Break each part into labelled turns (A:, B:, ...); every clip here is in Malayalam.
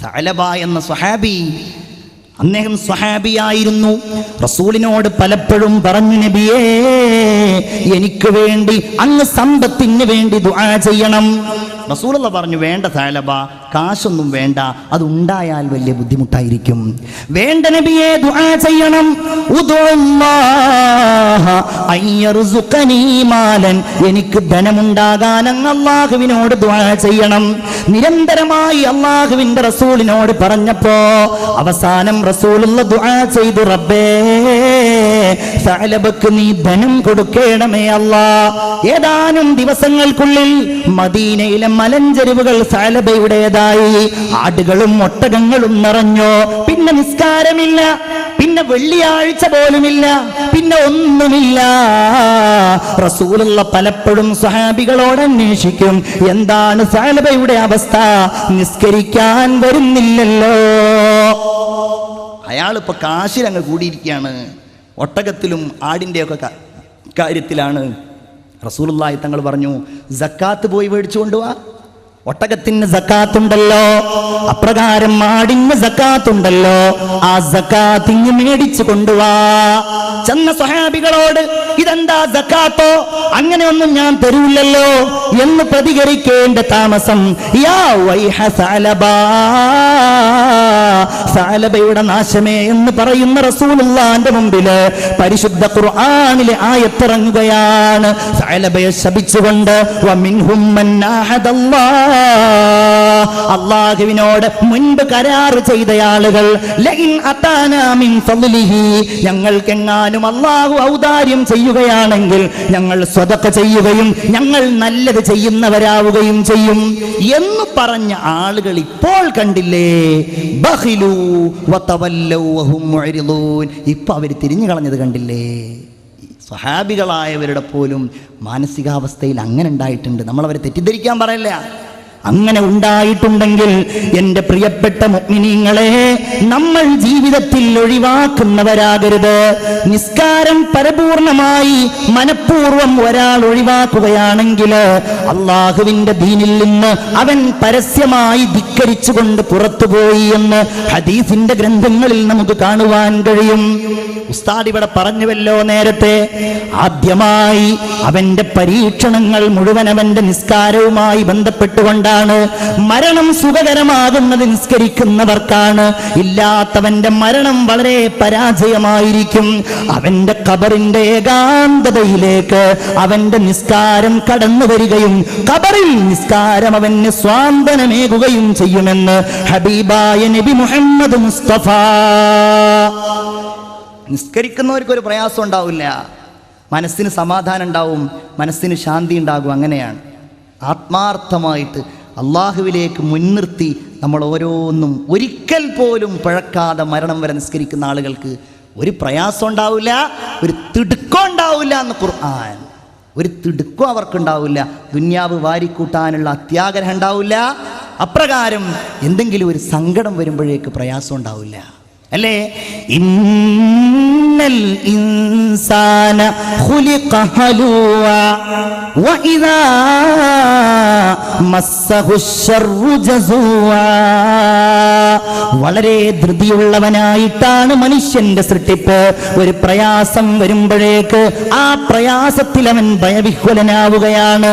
A: സഅലബ എന്ന സ്വഹാബി, അദ്ദേഹം സ്വഹാബിയായിരുന്നു. റസൂലിനോട് പലപ്പോഴും പറഞ്ഞു, നബിയേ, എനിക്ക് വേണ്ടി അങ്ങ് സമ്പത്തിന് വേണ്ടി ദുആ ചെയ്യണം. റസൂലുള്ള പറഞ്ഞു, വേണ്ട സഅലബ, കാശൊന്നും വേണ്ട, അതുണ്ടായാൽ വലിയ ബുദ്ധിമുട്ടായിരിക്കും. വേണ്ട നബിയേ, ദുആ ചെയ്യണം. ഉദുല്ലാഹ അയ്യർസുഖനി മാലൻ, എനിക്ക് ധനമുണ്ടാകാൻ അങ്ങ് അല്ലാഹുവിനോട് ദുആ ചെയ്യണം. നിരന്തരമായി അല്ലാഹുവിന്റെ റസൂലിനോട് പറഞ്ഞപ്പോ അവസാനം റസൂലുള്ള ദുആ ചെയ്തു, റബ്ബേ, സഅലബക്ക് നീ ധനം കൊടുക്കണമേ അല്ലാ. ഏതാനും ദിവസങ്ങൾക്കുള്ളിൽ മദീനയിലെ മലഞ്ചെരിവുകൾ സഅലബയുടേതായി. ആടുകളും ഒട്ടകങ്ങളും നിറഞ്ഞു. പിന്നെ നിസ്കാരമില്ല, പിന്നെ വെള്ളിയാഴ്ച പോലുമില്ല, പിന്നെ ഒന്നുമില്ല. റസൂലുള്ള പലപ്പോഴും സ്വഹാബികളോട് അന്വേഷിക്കും, എന്താണ് സഅലബയുടെ അവസ്ഥ, നിസ്കരിക്കാൻ വരുന്നില്ലല്ലോ. അയാളിപ്പോ കാശിലങ്ങ് കൂടിയിരിക്കുകയാണ്, ഒട്ടകത്തിലും ആടിൻ്റെയൊക്കെ കാര്യത്തിലാണ്. റസൂലുള്ളാഹി തങ്ങൾ പറഞ്ഞു, സക്കാത്ത് പോയി മേടിച്ചു കൊണ്ടുവാ. ഒട്ടകത്തിന് സക്കാത്തുണ്ടല്ലോ, അപ്രകാരം ആടിന് സക്കാത്തുണ്ടല്ലോ, ആ സക്കാത്ത് ഇങ്ങ് മേടിച്ചു കൊണ്ടുവാ. ചെന്ന സ്വഹാബികളോട്, ഇതെന്താ സക്കാത്തോ, അങ്ങനെയൊന്നും ഞാൻ തരൂല്ലല്ലോ എന്ന് പ്രതികരിക്കേണ്ട താമസം. യാ വൈഹ സഅലബ, സഅലബയുടെ നാശമേ എന്ന് പറയുന്ന റസൂലുള്ളാഹിന്റെ മുമ്പില് പരിശുദ്ധ ഖുർആനിലെ ആയത്തിറങ്ങുകയാണ്, സഅലബയെ ശപിച്ചുകൊണ്ട്. വമിൻഹും മൻ ആഹദല്ലാഹ്, അല്ലാഹുവിനോട് മുൻപ് കരാർ ചെയ്ത ആളുകൾ, ലഇൻ അതാനാ മിൻ ഫളിഹി, ഞങ്ങൾക്കെങ്ങാനും അല്ലാഹു ഔദാര്യം ചെയ്യുകയാണെങ്കിൽ ഞങ്ങൾ സ്വതഖ ചെയ്യുകയും ഞങ്ങൾ നല്ലത് ചെയ്യുന്നവരാവുകയും ചെയ്യും എന്ന് പറഞ്ഞ ആളുകൾ ഇപ്പോൾ കണ്ടില്ലേ, ബഖിലു വതവല്ലൂ വഹും മുഅ്രിദൂൻ, ഇപ്പൊ അവർ തിരിഞ്ഞു കളഞ്ഞത് കണ്ടില്ലേ. സ്വഹാബികളായവരുടെ പോലും മാനസികാവസ്ഥയിൽ അങ്ങനെ ഉണ്ടായിട്ടുണ്ട്. നമ്മളവരെ തെറ്റിദ്ധരിക്കാൻ പറയില്ല. അങ്ങനെ ഉണ്ടായിട്ടുണ്ടെങ്കിൽ എൻ്റെ പ്രിയപ്പെട്ട മുഅ്മിനീങ്ങളെ, നമ്മൾ ജീവിതത്തിൽ ഒഴിവാക്കുന്നവരാകരുത്. നിസ്കാരം പരിപൂർണമായി മനഃപൂർവ്വം ഒരാൾ ഒഴിവാക്കുകയാണെങ്കിൽ അള്ളാഹുവിൻ്റെ ദീനിൽ നിന്ന് അവൻ പരസ്യമായി ധിക്കരിച്ചുകൊണ്ട് പുറത്തുപോയി എന്ന് ഹദീസിന്റെ ഗ്രന്ഥങ്ങളിൽ നമുക്ക് കാണുവാൻ കഴിയും. ഉസ്താദ് ഇവിടെ പറഞ്ഞുവല്ലോ നേരത്തെ, ആദ്യമായി അവന്റെ പരീക്ഷണങ്ങൾ മുഴുവൻ അവന്റെ നിസ്കാരവുമായി ബന്ധപ്പെട്ടുകൊണ്ടാണ്. മരണം സുഖകരമാകുന്നത് നിസ്കരിക്കുന്നവർക്കാണ്. ഇല്ലാത്തവന്റെ മരണം വളരെ പരാജയമായിരിക്കും. അവന്റെ ഖബറിന്റെ ഏകാന്തതയിലേക്ക് അവന്റെ നിസ്കാരം കടന്നു വരികയും ഖബറിൽ നിസ്കാരം അവന് സ്വാന്തനമേകുകയും ചെയ്യുമെന്ന് ഹബീബായ നബി മുഹമ്മദ് മുസ്തഫ. നിസ്കരിക്കുന്നവർക്ക് ഒരു പ്രയാസം ഉണ്ടാവില്ല, മനസ്സിന് സമാധാനം ഉണ്ടാവും, മനസ്സിന് ശാന്തി ഉണ്ടാകും. അങ്ങനെയാണ് ആത്മാർത്ഥമായിട്ട് അള്ളാഹുവിലേക്ക് മുൻനിർത്തി നമ്മൾ ഓരോന്നും ഒരിക്കൽ പോലും പിഴക്കാതെ മരണം വരെ നിസ്കരിക്കുന്ന ആളുകൾക്ക് ഒരു പ്രയാസം ഉണ്ടാവില്ല, ഒരു തിടുക്കം ഉണ്ടാവില്ല എന്ന് ഖുർആൻ. ഒരു തിടുക്കം അവർക്കുണ്ടാവില്ല, ദുന്യാവ് വാരിക്കൂട്ടാനുള്ള അത്യാഗ്രഹം ഉണ്ടാവില്ല. അപ്രകാരം എന്തെങ്കിലും ഒരു സങ്കടം വരുമ്പോഴേക്ക് പ്രയാസം ഉണ്ടാവില്ല, അല്ലേ? ഇന്നൽ ഇൻസാന ഖുലിഖ ഹലൂവ വഇദാ മസ്സഹു ശർറു ജസൂവ. വളരെ ധൃതിയുള്ളവനായിട്ടാണ് മനുഷ്യന്റെ സൃഷ്ടിപ്പ്. ഒരു പ്രയാസം വരുമ്പോഴേക്ക് ആ പ്രയാസത്തിൽ അവൻ ഭയവിഹ്വലനാവുകയാണ്.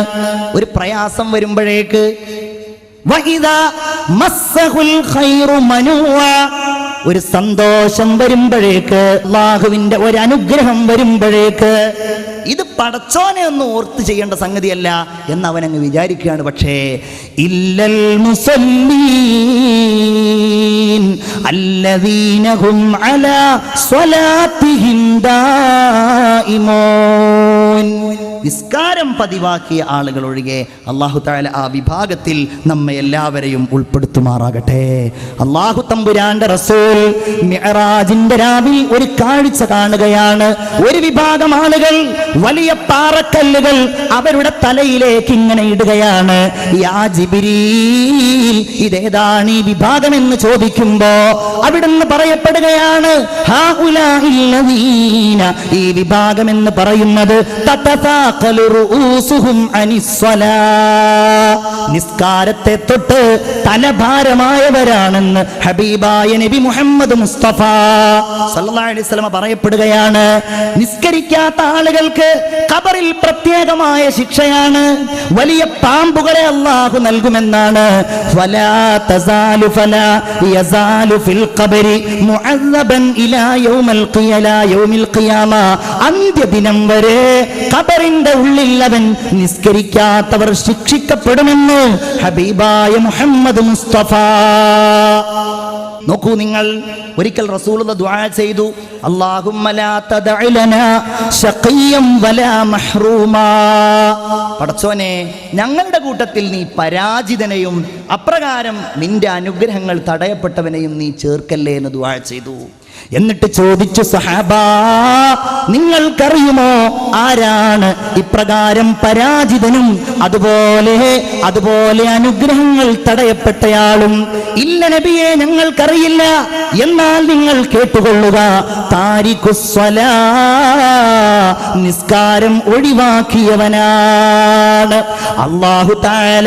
A: ഒരു പ്രയാസം വരുമ്പോഴേക്ക് വഇദാ മസ്സഹുൽ ഖൈറു മനൂവ, ഒരു സന്തോഷം വരുമ്പോഴേക്ക്, അല്ലാഹുവിന്റെ ഒരു അനുഗ്രഹം വരുമ്പോഴേക്ക് ഇത് പടച്ചോനെ ഒന്ന് ഓർത്ത് ചെയ്യേണ്ട സംഗതിയല്ല എന്ന് അവനങ്ങ് വിചാരിക്കുകയാണ്. പക്ഷേ ഇല്ലൽ മുസല്ലീൻ അല്ലദീന ഹും അലാ സ്വലാത്തിഹിം ദായിമൂൻ, നിസ്കാരം പതിവാക്കിയ ആളുകൾ ഒഴികെ അല്ലാഹു തആല ആ വിഭാഗത്തിൽ നമ്മെ എല്ലാവരെയും ഉൾപ്പെടുത്തുമാറാകട്ടെ. അല്ലാഹു തമ്പുരാന്റെ റസൂൽ മിഅ്റാജിന്റെ രാവിൽ ഒരു കാഴ്ച കാണുകയാണ്. ഒരു വിഭാഗം ആളുകൾ വലിയ പാറക്കല്ലുകൾ അവരുടെ തലയിലേക്ക് ഇങ്ങനെ ഇടുകയാണ്. യാ ജിബ്രീൽ, ഇതേതാണ് ഈ വിഭാഗം എന്ന് ചോദിക്കുമ്പോ അവിടുന്ന് പറയപ്പെടുകയാണ്, ഹാഉലാഇല്ലദീന, ഈ വിഭാഗം എന്ന് പറയുന്നത് തതസാ തഥാഖലു റൂസുഹും അനിസ്സലാ, നിസ്കാരത്തെ തൊട്ട് തലഭാരമായവരാണെന്ന് ഹബീബായ നബി മുഹമ്മദ് മുസ്തഫ സല്ലല്ലാഹു അലൈഹി വസല്ലം പറയപ്പെടുകയാണ്. നിസ്കരിക്കാത്ത ആളുകൾക്ക് ഖബറിൽ പ്രത്യേകമായ ശിക്ഷയാണ്. വലിയ പാമ്പുകളെ അല്ലാഹു നൽകുമെന്നാണ്. ഫലാ തസാലു ഫലാ യസാലു ഫിൽ ഖബരി മുഅസ്സബൻ ഇലാ യൗമിൽ ഖിയാമ, അന്ത്യദിനം വരെ ഖബറിന്റെ ഉള്ളിൽ അവൻ നിസ്കരിക്കാത്തവർ ശിക്ഷിക്കപ്പെടുമെന്ന് ഹബീബായ മുഹമ്മദ് മുസ്തഫ. നോക്കൂ നിങ്ങൾ, ഒരിക്കൽ റസൂലുള്ളാഹി ദുആ ചെയ്തു, അല്ലാഹുമ്മ ലാ തദഇ ലനാ ശഖിയ്യം വലാ മഹ്റൂമാ, പടച്ചോനെ ഞങ്ങളുടെ കൂട്ടത്തിൽ നീ പരാജിതനെയും അപ്രകാരം നിന്റെ അനുഗ്രഹങ്ങൾ തടയപ്പെട്ടവനെയും നീ ചേർക്കല്ലേ എന്ന് ദുആ ചെയ്തു. എന്നിട്ട് ചോദിച്ചു, സഹാബാ നിങ്ങൾക്കറിയുമോ ആരാണ് ഇപ്രകാരം പരാജിതനും അതുപോലെ അനുഗ്രഹങ്ങൾ തടയപ്പെട്ടയാളും? ഇല്ല നബിയെ, ഞങ്ങൾക്കറിയില്ല. എന്നാൽ നിങ്ങൾ കേട്ടുകൊള്ളുക, താരിഖുസ്സലാ, നിസ്കാരം ഒഴിവാക്കിയവനാണ്. അല്ലാഹു തആല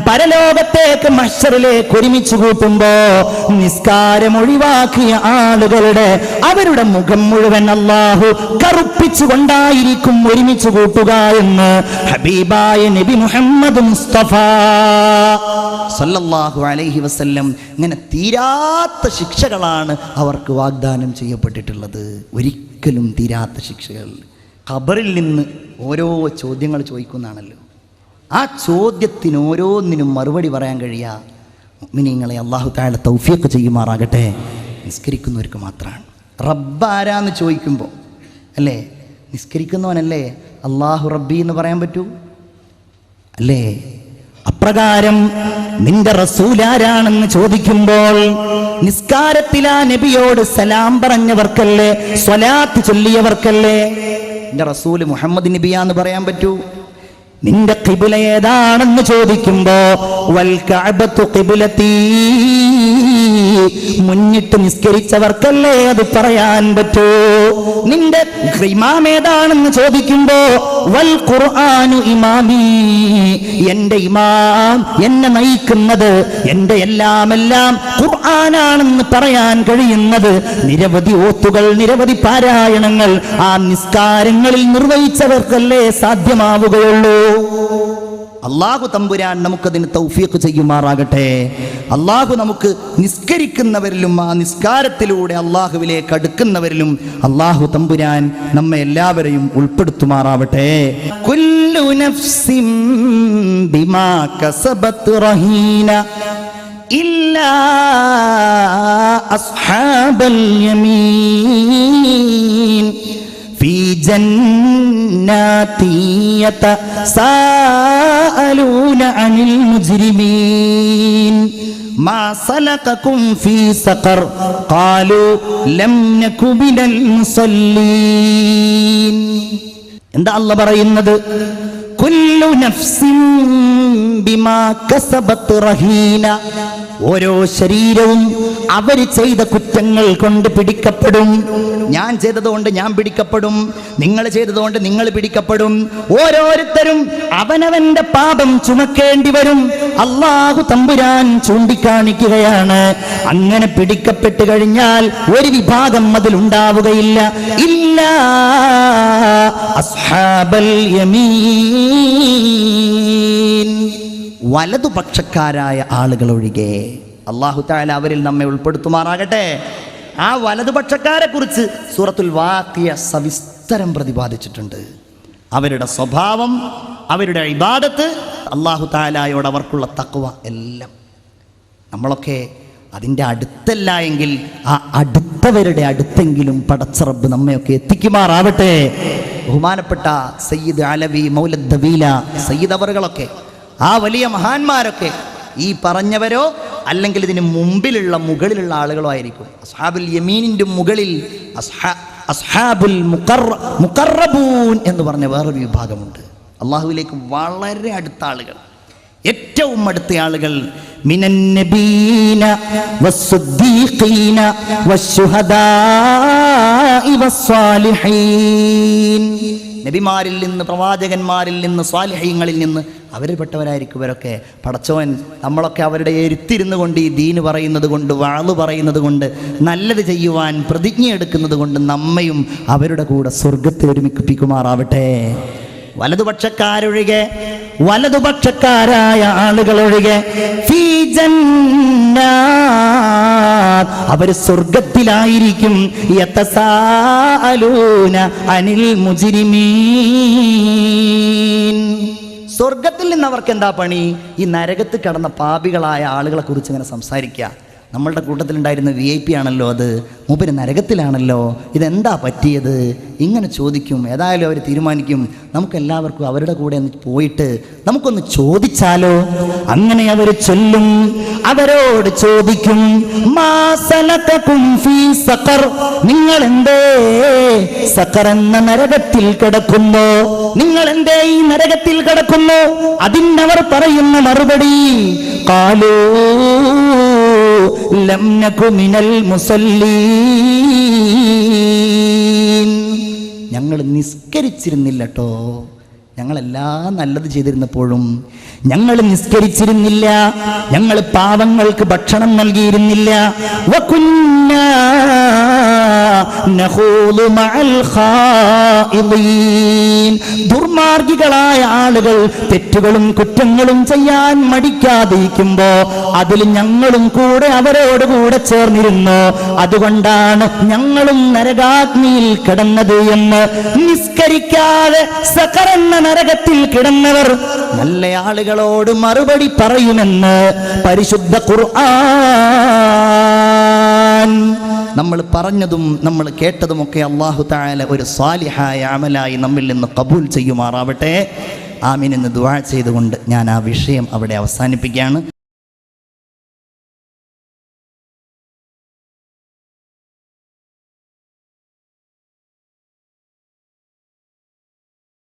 A: പരലോകത്തേക്ക് മഹ്ശറിലേക്ക് ഒരുമിച്ച് കൂട്ടുമ്പോ നിസ്കാരം ഒഴിവാക്കിയ ആളുകളുടെ അവരുടെ മുഖം മുഴുവൻ അല്ലാഹു കറുപ്പിച്ചുകൊണ്ടായിരിക്കും ഒരുമിച്ച് കൂട്ടുക എന്ന് ഹബീബായ നബി മുഹമ്മദ് മുസ്തഫ സല്ലല്ലാഹു അലൈഹി വസല്ലം. ഇങ്ങനെ തീരാത്ത ശിക്ഷകളാണ് അവർക്ക് വാഗ്ദാനം ചെയ്യപ്പെട്ടിട്ടുള്ളത്. ഒരിക്കലും തീരാത്ത ശിക്ഷകൾ. ഖബറിൽ നിന്ന് ഓരോ ചോദ്യങ്ങൾ ചോദിക്കുന്നതാണല്ലോ. ആ ചോദ്യത്തിന് ഓരോന്നിനും മറുപടി പറയാൻ കഴിയുക മുഅ്മിനീങ്ങളെ അല്ലാഹു തആല തൗഫീഖ് ചെയ്യുമാറാകട്ടെ. നിസ്കരിക്കുന്നവർക്ക് മാത്രമാണ്. റബ്ബ് ആരാന്ന് ചോദിക്കുമ്പോൾ അല്ലേ, നിസ്കരിക്കുന്നവനല്ലേ അല്ലാഹു റബ്ബി എന്ന് പറയാൻ പറ്റൂ? അല്ലേ? അപ്രകാരം നിന്റെ റസൂൽ ആരാണെന്ന് ചോദിക്കുമ്പോൾ നിസ്കാരത്തിലാ നബിയോട് സലാം പറഞ്ഞവർക്കല്ലേ, സ്വലാത്ത് ചൊല്ലിയവർക്കല്ലേ നിന്റെ റസൂൽ മുഹമ്മദ് നബിയാന്ന് പറയാൻ പറ്റൂ? നിന്റെ ഖിബ്ല ഏതാണെന്ന് ചോദിക്കുമ്പോ വൽ കഅബത്തു ഖിബ്ലതീ, മുന്നിട്ട് നിസ്കരിച്ചവർക്കല്ലേ അത് പറയാൻ പറ്റൂ? നിന്റെ ഇമാം ഏതാണെന്ന് ചോദിക്കുമ്പോ വൽ ഖുർആനു ഇമാമി, എന്റെ ഇമാം, എന്നെ നയിക്കുന്നത്, എന്റെ എല്ലാം ഖുർആനാണെന്ന് പറയാൻ കഴിയുന്നത് നിരവധി ഓത്തുകൾ, നിരവധി പാരായണങ്ങൾ ആ നിസ്കാരങ്ങളിൽ നിർവഹിച്ചവർക്കല്ലേ സാധ്യമാവുകയുള്ളൂ. അല്ലാഹു തമ്പുരാൻ നമുക്കതിന് തൗഫീഖ് ചെയ്യുമാറാകട്ടെ. അല്ലാഹു നമുക്ക് നിസ്കരിക്കുന്നവരിലും ആ നിസ്കാരത്തിലൂടെ അല്ലാഹുവിലേക്ക് അടുക്കുന്നവരിലും അല്ലാഹു തമ്പുരാൻ നമ്മെ എല്ലാവരെയും ഉൾപ്പെടുത്തുമാറാവട്ടെ. കുല്ലു നഫ്സിൻ ബിമാ കസബത് റഹീന ഇല്ലാ അസ്ഹാബൽ യമീൻ ഫീ ജന്നാതി യതസാഅലൂന അനിൽ മുജ്രിമീൻ മാ സലകകും ഫീ സഖർ ഖാലൂ ലം നകു മിനൽ മുസല്ലീൻ. എന്താ അല്ലാഹ് പറയുന്നത്? കുല്ലു നഫ്സിൻ ബിമാ കസബത് റഹീന, ഓരോ ശരീരവും അവർ ചെയ്ത കുറ്റങ്ങൾ കൊണ്ട് പിടിക്കപ്പെടും. ഞാൻ ചെയ്തതുകൊണ്ട് ഞാൻ പിടിക്കപ്പെടും, നിങ്ങൾ ചെയ്തതുകൊണ്ട് നിങ്ങൾ പിടിക്കപ്പെടും. ഓരോരുത്തരും അവനവന്റെ പാപം ചുമക്കേണ്ടി വരും. അല്ലാഹു തമ്പുരാൻ ചൂണ്ടിക്കാണിക്കുകയാണ്, അങ്ങനെ പിടിക്കപ്പെട്ട് കഴിഞ്ഞാൽ ഒരു വിഭാഗം അതിലുണ്ടാവുകയില്ല. ഇല്ലാ അസ്ഹാബൽ യമീൻ, വലതുപക്ഷക്കാരായ ആളുകൾ ഒഴികെ. അല്ലാഹു തആല അവരിൽ നമ്മെ ഉൾപ്പെടുത്തുമാറാകട്ടെ. ആ വലതുപക്ഷക്കാരെ കുറിച്ച് സൂറത്തുൽ വാഖിയ സവിസ്തരം പ്രതിപാദിച്ചിട്ടുണ്ട്. അവരുടെ സ്വഭാവം, അവരുടെ ഇബാദത്ത്, അല്ലാഹു തആലയോട് അവർക്കുള്ള തഖ്വ എല്ലാം. നമ്മളൊക്കെ അതിൻ്റെ അടുത്തല്ല എങ്കിൽ ആ അടുത്തവരുടെ അടുത്തെങ്കിലും പടച്ച റബ്ബ് നമ്മയൊക്കെ എത്തിക്കുമാറാവട്ടെ. ബഹുമാനപ്പെട്ട സയ്യിദ് അലവി മൗലദ് ദവീല സയ്യിദ് അവറുകളൊക്കെ, ആ വലിയ മഹാന്മാരൊക്കെ ഈ പറഞ്ഞവരോ അല്ലെങ്കിൽ ഇതിന് മുകളിലുള്ള ആളുകളോ ആയിരിക്കും. അസ്ഹാബുൽ യമീനിൻ്റെ മുകളിൽ അസ്ഹാബുൽ മുഖറബൂൻ എന്ന് പറഞ്ഞ വേറൊരു വിഭാഗമുണ്ട്. അള്ളാഹുവിലേക്ക് വളരെ അടുത്ത ആളുകൾ, ഏറ്റവും അടുത്ത ആളുകൾ. മിനൻ നബീന വസ്സുദ്ദീഖീന വശുഹദാഇ വസ്സാലിഹീൻ. നബിമാരിൽ നിന്ന്, പ്രവാചകന്മാരിൽ നിന്ന്, സ്വാലിഹീങ്ങളിൽ നിന്ന് അവരിൽപ്പെട്ടവരായിരിക്കും ഇവരൊക്കെ. പടച്ചോൻ നമ്മളൊക്കെ അവരുടെ ഇരുത്തിരുന്നു കൊണ്ട് ഈ ദീന് പറയുന്നത് കൊണ്ട്, വാള് പറയുന്നത് കൊണ്ട്, നല്ലത് ചെയ്യുവാൻ പ്രതിജ്ഞ എടുക്കുന്നത് കൊണ്ട് നമ്മയും അവരുടെ കൂടെ സ്വർഗത്തിൽ ഒരുമിപ്പിക്കുമാറാവട്ടെ. വലതുപക്ഷക്കാരൊഴികെ, വലതുപക്ഷക്കാരായ ആളുകളൊഴികെ ഫീ ജന്നാത്ത്, അവര് സ്വർഗത്തിലായിരിക്കും. യതസാഅലൂന അനിൽ മുജ്രിമീൻ, സ്വർഗത്തിൽ നിന്ന് അവർക്ക് എന്താ പണി? ഈ നരകത്ത് കിടന്ന പാപികളായ ആളുകളെ കുറിച്ച് ഇങ്ങനെ സംസാരിക്കുക. നമ്മളുടെ കൂട്ടത്തിലുണ്ടായിരുന്ന VIP ആണല്ലോ അത്, മൂപ്പര് നരകത്തിലാണല്ലോ, ഇതെന്താ പറ്റിയത്? ഇങ്ങനെ ചോദിക്കും. ഏതായാലും അവർ തീരുമാനിക്കും നമുക്കെല്ലാവർക്കും അവരുടെ കൂടെ ഒന്ന് പോയിട്ട് നമുക്കൊന്ന് ചോദിച്ചാലോ. അങ്ങനെ അവർ ചൊല്ലും, അവരോട് ചോദിക്കും, മാ സലകകും ഫീ സഖർ, നിങ്ങൾ എന്തേ സഖർ എന്ന നരകത്തിൽ കിടക്കുന്നു? നിങ്ങൾ എന്തേ ഈ നരകത്തിൽ കിടക്കുന്നു? അതിനവർ പറയുന്ന മറുപടി, ഖാലൂ ലം നകു മിനൽ മുസല്ലീൻ, ഞങ്ങൾ നിസ്കരിച്ചിരുന്നില്ലട്ടോ. ഞങ്ങളെല്ലാം നല്ലത് ചെയ്തിരുന്നപ്പോഴും ഞങ്ങൾ നിസ്കരിച്ചിരുന്നില്ല, ഞങ്ങൾ പാവങ്ങൾക്ക് ഭക്ഷണം നൽകിയിരുന്നില്ല. വകുന്നാ നഖൂദു മഅൽ ഖായിദീൻ, ദുർമാർഗികളായ ആളുകൾ തെറ്റുകളും കുറ്റങ്ങളും ചെയ്യാൻ മടിക്കാതിരിക്കുമ്പോ അതിൽ ഞങ്ങളും കൂടെ അവരോട് കൂടെ ചേർന്നിരുന്നു. അതുകൊണ്ടാണ് ഞങ്ങളും നരകാഗ്നിയിൽ കിടന്നത് എന്ന് നിസ്കരിക്കാതെ സഖർ എന്ന നരകത്തിൽ കിടന്നവർ നല്ല ആളുകളോട് മറുപടി പറയുമെന്ന് പരിശുദ്ധ ഖുർആൻ. നമ്മൾ പറഞ്ഞതും നമ്മൾ കേട്ടതുമൊക്കെ അല്ലാഹു തആല ഒരു സാലിഹായ അമലായി നമ്മിൽ നിന്ന് ഖബൂൽ ചെയ്യുമാറാവട്ടെ. ആമീൻ എന്ന് ദുആ ചെയ്തുകൊണ്ട് ഞാൻ ആ വിഷയം അവിടെ അവസാനിപ്പിക്കുകയാണ്.